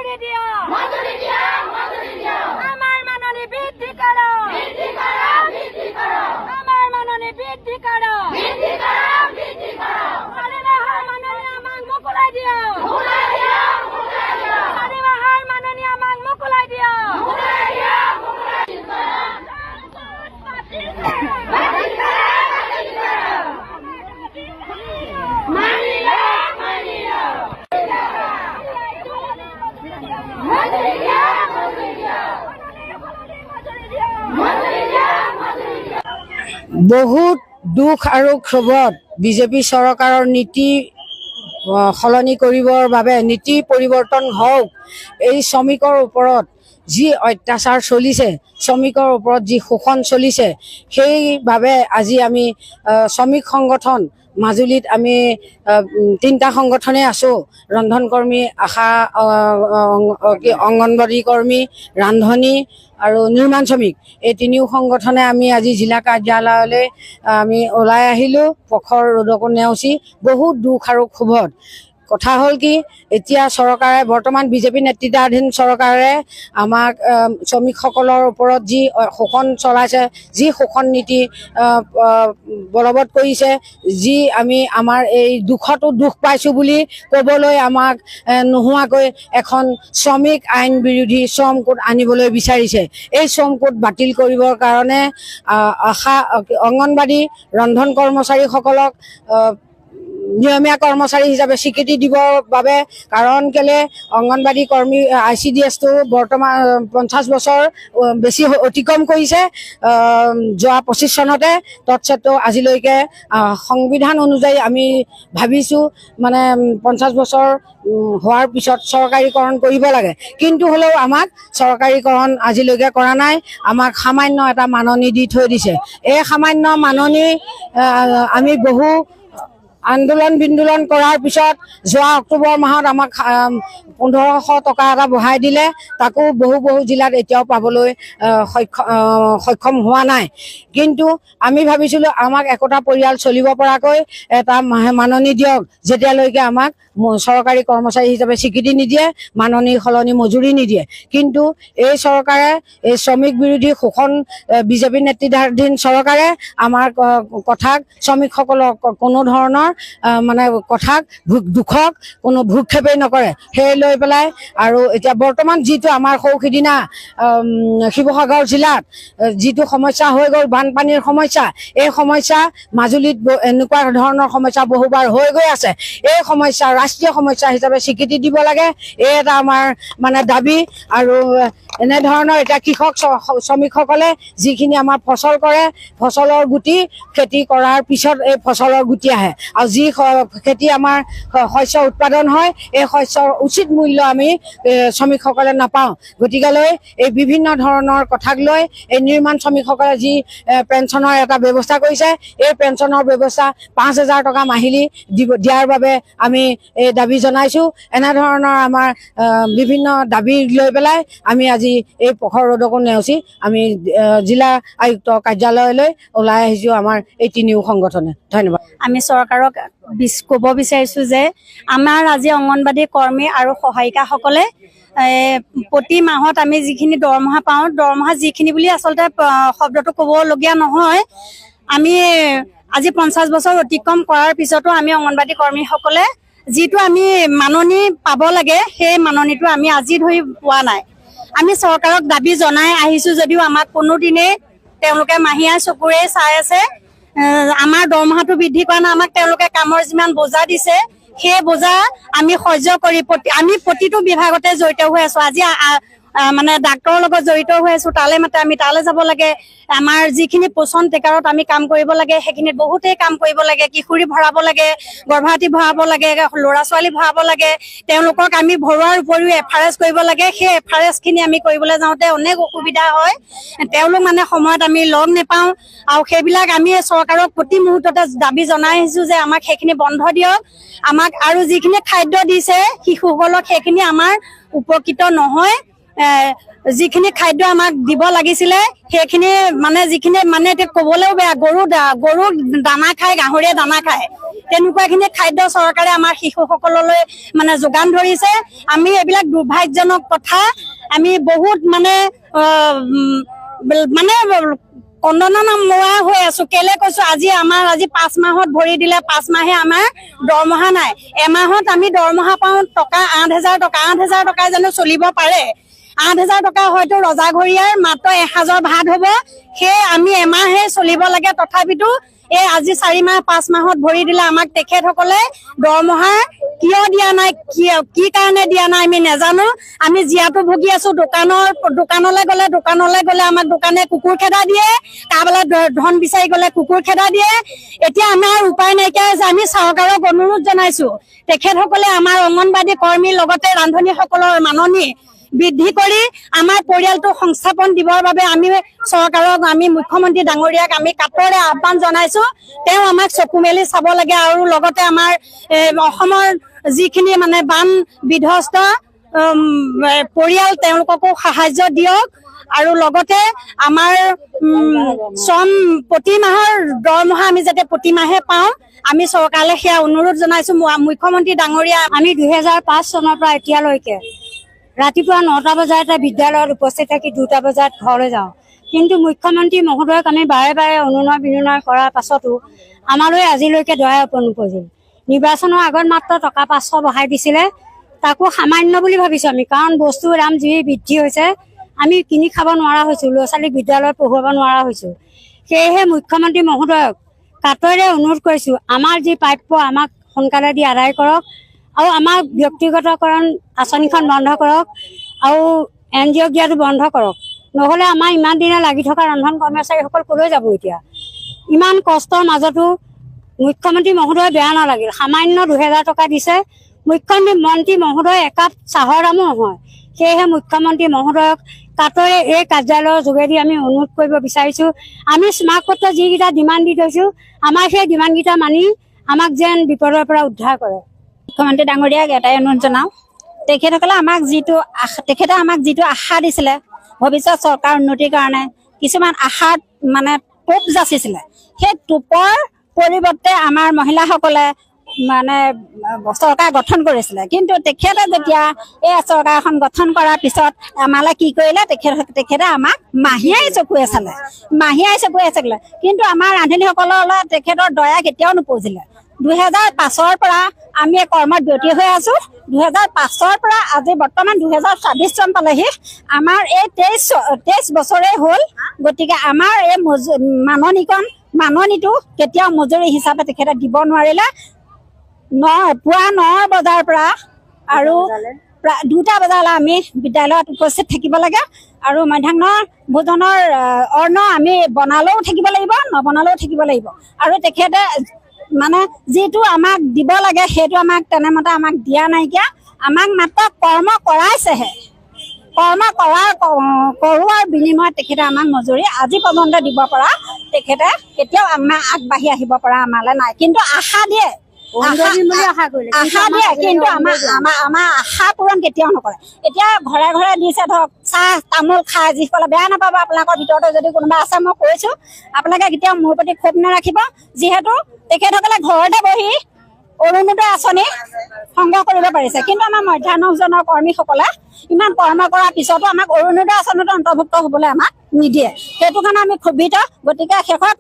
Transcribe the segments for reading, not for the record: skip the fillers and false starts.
মজুরি দিও আমার মাননী বৃদ্ধি করো আমার মাননী বৃদ্ধি করো মাননীয় আমাক মুকুলাই দিও মাননীয় আমাক মুকুলাই দিও বহুত দুখ আৰু ক্ষোভত বিজেপি চৰকাৰৰ নীতি সলনি কৰিবৰ বাবে নীতি পৰিৱৰ্তন হওক এই শ্ৰমিকৰ ওপৰত যি অত্যাচাৰ চলিছে শ্ৰমিকৰ ওপৰত যি শোষণ চলিছে সেইবাবে আজি আমি শ্ৰমিক সংগঠন মাজুলীত আমি 3টা সংগঠনে আছোঁ ৰন্ধন কৰ্মী আশা অংগনবাড়ী কৰ্মী ৰান্ধনী আৰু নিৰ্মাণ শ্ৰমিক এই 3 সংগঠনে আমি আজি জিলা কাৰ্যালয়লৈ আমি ওলাই আহিলোঁ প্ৰখৰ ৰ'দকো নেওচি বহুত দুখ আৰু ক্ষোভত কথা হ'ল কি এতিয়া চৰকাৰে বৰ্তমান বিজেপি নেতৃত্বাধীন চৰকাৰে আমাক শ্ৰমিকসকলৰ ওপৰত যি শোষণ চলাইছে যি শোষণ নীতি বলবৎ কৰিছে যি আমি আমাৰ এই দুখতো দুখ পাইছোঁ বুলি ক'বলৈ আমাক নোহোৱাকৈ এখন শ্ৰমিক আইন বিৰোধী শ্ৰম কোড আনিবলৈ বিচাৰিছে এই শ্ৰম কোড বাতিল কৰিবৰ কাৰণে আশা অংগনবাড়ী ৰন্ধন কৰ্মচাৰীসকলক নিয়মীয়া কৰ্মচাৰী হিচাপে স্বীকৃতি দিবৰ বাবে কাৰণ কেলে অংগনবাড়ী কৰ্মী ICDSটো বৰ্তমান 50 বছৰ বেছি অতিক্ৰম কৰিছে যোৱা 25 চনতে তৎসত্ত্বেও আজিলৈকে সংবিধান অনুযায়ী আমি ভাবিছোঁ মানে 50 বছৰ হোৱাৰ পিছত চৰকাৰীকৰণ কৰিব লাগে কিন্তু হ'লেও আমাক চৰকাৰীকৰণ আজিলৈকে কৰা নাই আমাক সামান্য এটা মাননি দি থৈ দিছে এই সামান্য মাননি আমি বহু আন্দোলন বিন্দোলন কৰাৰ পিছত যোৱা অক্টোবৰ মাহত আমাক 1500 টকা এটা বঢ়াই দিলে তাকো বহু জিলাত এতিয়াও পাবলৈ সক্ষম হোৱা নাই কিন্তু আমি ভাবিছিলোঁ আমাক একোটা পৰিয়াল চলিব পৰাকৈ এটা মাননি দিয়ক যেতিয়ালৈকে আমাক চৰকাৰী কৰ্মচাৰী হিচাপে স্বীকৃতি নিদিয়ে মাননি সলনি মজুৰি নিদিয়ে কিন্তু এই চৰকাৰে এই শ্ৰমিক বিৰোধী শোষণ বিজেপি নেতৃত্বাধীন চৰকাৰে আমাৰ কথাক শ্ৰমিকসকলক কোনো ধৰণৰ মানে কথাক দুখক কোনো ভূক্ষেপেই নকৰে সেই লৈ পেলাই আৰু এতিয়া বৰ্তমান যিটো আমাৰ সৌসিদিনা শিৱসাগৰ জিলাত যিটো সমস্যা হৈ গ'ল বানপানীৰ সমস্যা এই সমস্যা মাজুলীত এনেকুৱা ধৰণৰ সমস্যা বহুবাৰ হৈ গৈ আছে এই সমস্যা ৰাষ্ট্ৰীয় সমস্যা হিচাপে স্বীকৃতি দিব লাগে এই এটা আমাৰ মানে দাবী আৰু এনেধৰণৰ এতিয়া কৃষক শ্ৰমিকসকলে যিখিনি আমাৰ ফচল কৰে ফচলৰ গুটি খেতি কৰাৰ পিছত এই ফচলৰ গুটি আহে আৰু যি খেতি আমাৰ শস্য উৎপাদন হয় এই শস্যৰ উচিত মূল্য আমি শ্ৰমিকসকলে নাপাওঁ গতিকেলৈ এই বিভিন্ন ধৰণৰ কথাক লৈ এই নিৰ্মাণ শ্ৰমিকসকলে যি পেঞ্চনৰ এটা ব্যৱস্থা কৰিছে এই পেঞ্চনৰ ব্যৱস্থা 5000 টকা মাহিলী দিয়াৰ বাবে আমি এই দাবী জনাইছোঁ এনেধৰণৰ আমাৰ বিভিন্ন দাবী লৈ পেলাই আমি আজি এই প্ৰখৰ ৰ'দকো নেওচি আমি জিলা আয়ুক্ত কাৰ্যালয়লৈ ওলাই আহিছোঁ আমাৰ এই 3 সংগঠনে ধন্যবাদ আমি চৰকাৰক ক'ব বিচাৰিছোঁ যে আমাৰ আজি অংগনবাড়ী কৰ্মী আৰু সহায়িকাসকলে প্ৰতি মাহত আমি যিখিনি দৰমহা পাওঁ দৰমহা যিখিনি বুলি আচলতে শব্দটো ক'বলগীয়া নহয় আমি আজি 50 বছৰ অতিক্ৰম কৰাৰ পিছতো আমি অংগনবাড়ী কৰ্মীসকলে যিটো আমি মাননি পাব লাগে সেই মাননিটো আমি আজি ধৰি পোৱা নাই আমি চৰকাৰক দাবী জনাই আহিছোঁ যদিও আমাক কোনোদিনেই তেওঁলোকে মাহিয়া চকুৰে চাই আছে আমাৰ দৰমহাটো বৃদ্ধি কৰা নাই আমাক তেওঁলোকে কামৰ যিমান বোজা দিছে সেই বোজা আমি সহ্য কৰি আমি প্ৰতিটো বিভাগতে জড়িত হৈ আছোঁ আজি মানে ডাক্তৰৰ লগত জড়িত হৈ আছোঁ তালে মাতে আমি তালৈ যাব লাগে আমাৰ যিখিনি পোষণ টেকাৰত আমি কাম কৰিব লাগে সেইখিনিত বহুতেই কাম কৰিব লাগে কিশোৰী ভৰাব লাগে গৰ্ভৱতী ভৰাব লাগে ল'ৰা ছোৱালী ভৰাব লাগে তেওঁলোকক আমি ভৰোৱাৰ উপৰিও FRS কৰিব লাগে সেই FRSখিনি আমি কৰিবলৈ যাওঁতে অনেক অসুবিধা হয় তেওঁলোক মানে সময়ত আমি লগ নেপাওঁ আৰু সেইবিলাক আমি চৰকাৰক প্ৰতি মুহূৰ্ততে দাবী জনাই আহিছোঁ যে আমাক সেইখিনি বন্ধ দিয়ক আমাক আৰু যিখিনি খাদ্য দিছে শিশুসকলক সেইখিনি আমাৰ উপকৃত নহয় যিখিনি খাদ্য আমাক দিব লাগিছিলে সেইখিনি মানে যিখিনি মানে এতিয়া ক'বলৈও বেয়া, গৰু দানা খায়, গাহৰিয়ে দানা খায়, তেনেকুৱাখিনি খাদ্য চৰকাৰে আমাৰ শিশুসকললৈ মানে যোগান ধৰিছে। আমি এইবিলাক দুৰ্ভাগ্যজনক কথা, আমি বহুত মানে কন্দনা হৈ আছো। কেলে কৈছো, আজি 5 মাহত ভৰি দিলে, 5 মাহে আমাৰ দৰমহা নাই। এমাহত আমি দৰমহা পাওঁ টকা 8,000 টকা। 8,000 টকা জানো চলিব পাৰে? 8,000 টকা হয়তো ৰজাঘৰীয়াৰ মাত্ৰ এসাঁজৰ ভাত হ'ব, সেই আমি এমাহে চলিব লাগে। তথাপিতো এই আজি 4 মাহ 5 মাহত ভৰি দিলে আমাক তেখেতসকলে দৰমহা কিয় দিয়া নাই, কি কাৰণে দিয়া নাই আমি নাজানো। আমি জীয়াতো ভুগি আছো। দোকানলৈ গ'লে আমাক দোকানে কুকুৰ খেদা দিয়ে, কাৰোবালৈ ধন বিচাৰি গ'লে কুকুৰ খেদা দিয়ে। এতিয়া আমাৰ উপায় নাইকিয়া হৈছে। আমি চৰকাৰক অনুৰোধ জনাইছো, তেখেতসকলে আমাৰ অংগনবাদী কৰ্মীৰ লগতে ৰান্ধনীসকলৰ মাননি বৃদ্ধি কৰি আমাৰ পৰিয়ালটো সংস্থাপন দিবৰ বাবে আমি চৰকাৰক, আমি মুখ্যমন্ত্ৰী ডাঙৰীয়াক আমি কাতৰে আহ্বান জনাইছো। তেওঁ আমাক চকু মেলি চাব লাগে আৰু লগতে আমাৰ অসমৰ যিখিনি মানে বান বিধ্বস্ত পৰিয়াল তেওঁলোককো সাহায্য দিয়ক। আৰু লগতে আমাৰ প্ৰতি মাহৰ দৰমহা আমি যাতে প্ৰতি মাহে পাওঁ, আমি চৰকাৰলৈ সেয়া অনুৰোধ জনাইছো। মুখ্যমন্ত্ৰী ডাঙৰীয়া, আমি 2005 চনৰ পৰা এতিয়ালৈকে ৰাতিপুৱা 9টা বজাতে বিদ্যালয়ত উপস্থিত থাকি 2টা বজাত ঘৰলৈ যাওঁ। কিন্তু মুখ্যমন্ত্ৰী মহোদয়ক আমি বাৰে বাৰে অনুনয় বিনয় কৰাৰ পাছতো আমালৈ আজিলৈকে দয়া নপৰিল। নিৰ্বাচনৰ আগত মাত্ৰ টকা 500 বঢ়াই দিছিলে, তাকো সামান্য বুলি ভাবিছো আমি, কাৰণ বস্তুৰ দাম যি বৃদ্ধি হৈছে আমি কিনি খাব নোৱাৰা হৈছো, ল'ৰা ছোৱালীক বিদ্যালয়ত পঢ়ুৱাব নোৱাৰা হৈছো। সেয়েহে মুখ্যমন্ত্ৰী মহোদয়ক কাতৰে অনুৰোধ কৰিছো, আমাৰ যি প্ৰাপ্য আমাক সোনকালে দি আদায় কৰক আৰু আমাৰ ব্যক্তিগতকৰণ আঁচনিখন বন্ধ কৰক আৰু NGO দিয়াটো বন্ধ কৰক। নহ'লে আমাৰ ইমান দিনে লাগি থকা ৰন্ধন কৰ্মচাৰীসকল কলৈ যাব? এতিয়া ইমান কষ্টৰ মাজতো মুখ্যমন্ত্ৰী মহোদয় বেয়া নালাগিল, সামান্য 2,000 টকা দিছে। মুখ্যমন্ত্ৰী মহোদয় একাপ চাহৰ দামো নহয়। সেয়েহে মুখ্যমন্ত্ৰী মহোদয়ক কাতৰে এই কাৰ্যালয়ৰ যোগেদি আমি অনুৰোধ কৰিব বিচাৰিছো, আমি স্মাৰক পত্ৰ যিকেইটা ডিমাণ্ড দি থৈছো, আমাৰ সেই ডিমাণ্ডকেইটা মানি আমাক যেন বিপদৰ পৰা উদ্ধাৰ কৰে। মুখ্যমন্ত্ৰী ডাঙৰীয়াক এটাই অনুৰোধ জনাওঁ, তেখেতে আমাক যিটো আশা দিছিলে ভৱিষ্যত চৰকাৰ উন্নতিৰ কাৰণে, কিছুমান আশাত মানে টোপ যাচিছিলে, সেই টোপৰ পৰিৱৰ্তে আমাৰ মহিলাসকলে মানে চৰকাৰ গঠন কৰিছিলে। কিন্তু তেখেতে যেতিয়া এই চৰকাৰখন গঠন কৰাৰ পিছত আমালৈ কি কৰিলে, তেখেতে আমাক মাহীয়াই চকুৱে চালে। কিন্তু আমাৰ ৰান্ধনীসকললৈ তেখেতৰ দয়া কেতিয়াও নপৰিছিলে। 2005 পৰা আমি কৰ্মত ব্ৰতী হৈ আছো। 2005 পৰা আজি বৰ্তমান 2024 চন পালেহি। আমাৰ এই 23 বছৰে হ'ল। গতিকে আমাৰ এই মাননিটো কেতিয়াও মজুৰি হিচাপে তেখেতে দিব নোৱাৰিলে। পুৱা 9 বজাৰ পৰা আৰু প্ৰায় 2টা বজালৈ আমি বিদ্যালয়ত উপস্থিত থাকিব লাগে আৰু মধ্যাহ্ন ভোজনৰ অন্ন আমি বনালেও থাকিব লাগিব, নবনালেও থাকিব লাগিব। আৰু তেখেতে মানে যিটো আমাক দিব লাগে সেইটো আমাক তেনেমতে আমাক দিয়া নাইকিয়া, আমাক মাত্ৰ কৰ্ম কৰাইছেহে। কৰ্ম কৰোৱাৰ বিনিময়ত তেখেতে আমাক মজুৰি আজি পৰ্যন্ত দিব পৰা তেখেতে কেতিয়াও আমাক আগবাঢ়ি আহিব পৰা আমালৈ নাই। কিন্তু আশা দিয়ে, কিন্তু আমাৰ আশা পূৰণ কেতিয়াও নকৰে। এতিয়া ঘৰে ঘৰে দিছে, ধৰক চাহ তামোল খাই, যিসকলে বেয়া নাপাব, আপোনালোকৰ ভিতৰতে যদি কোনোবা আছে মই কৈছো, আপোনালোকে কেতিয়াও মোৰ প্ৰতি ক্ষোভ নাৰাখিব। যিহেতু তেখেতসকলে ঘৰতে বহি অৰুণোদয় আঁচনি সংগ্ৰহ কৰিব পাৰিছে, কিন্তু আমাৰ মধ্যাহ্ন ভোজনৰ কৰ্মীসকলে ইমান কৰ্ম কৰাৰ পিছতো আমাক অৰুণোদয় আঁচনিতো অন্তৰ্ভুক্ত হ'বলৈ আমাক নিদিয়ে। সেইটো কাৰণে আমি ক্ষোভিত। গতিকে শেষত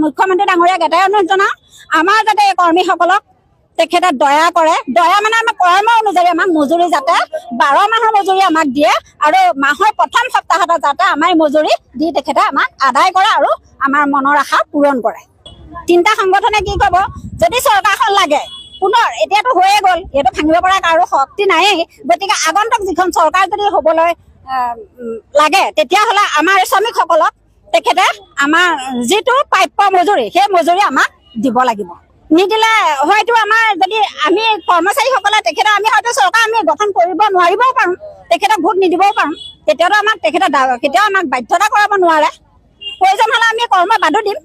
মুখ্যমন্ত্ৰী ডাঙৰীয়াক এটাই অনুৰোধ জনাওঁ, আমাৰ যাতে এই কৰ্মীসকলক তেখেতে দয়া কৰে। দয়া মানে আমাৰ কৰ্ম অনুযায়ী আমাক মজুৰি যাতে 12 মাহৰ মজুৰি আমাক দিয়ে আৰু মাহৰ প্ৰথম সপ্তাহতে যাতে আমাৰ মজুৰি দি তেখেতে আমাক আদায় কৰে আৰু আমাৰ মনৰ আশা পূৰণ কৰে। 3টা সংগঠনে কি ক'ব, যদি চৰকাৰখন লাগে পুনৰ, এতিয়াতো হৈয়ে গ'ল, এইটো ভাঙিব পৰা কাৰো শক্তি নায়েই। গতিকে আগন্তুক যিখন চৰকাৰ যদি হ'বলৈ লাগে, তেতিয়াহ'লে আমাৰ শ্ৰমিকসকলক তেখেতে আমাৰ যিটো প্ৰাপ্য মজুৰি, সেই মজুৰি আমাক দিব লাগিব। নিদিলে হয়তো আমাৰ যদি আমি কৰ্মচাৰীসকলে তেখেতে আমি হয়তো চৰকাৰ আমি গঠন কৰিব নোৱাৰিবও পাৰোঁ, তেখেতক ভোট নিদিবও পাৰোঁ। তেতিয়াতো তেখেতে কেতিয়াও আমাক বাধ্যতা কৰাব নোৱাৰে। প্ৰয়োজন হ'লে আমি কৰ্ম বাদো দিম।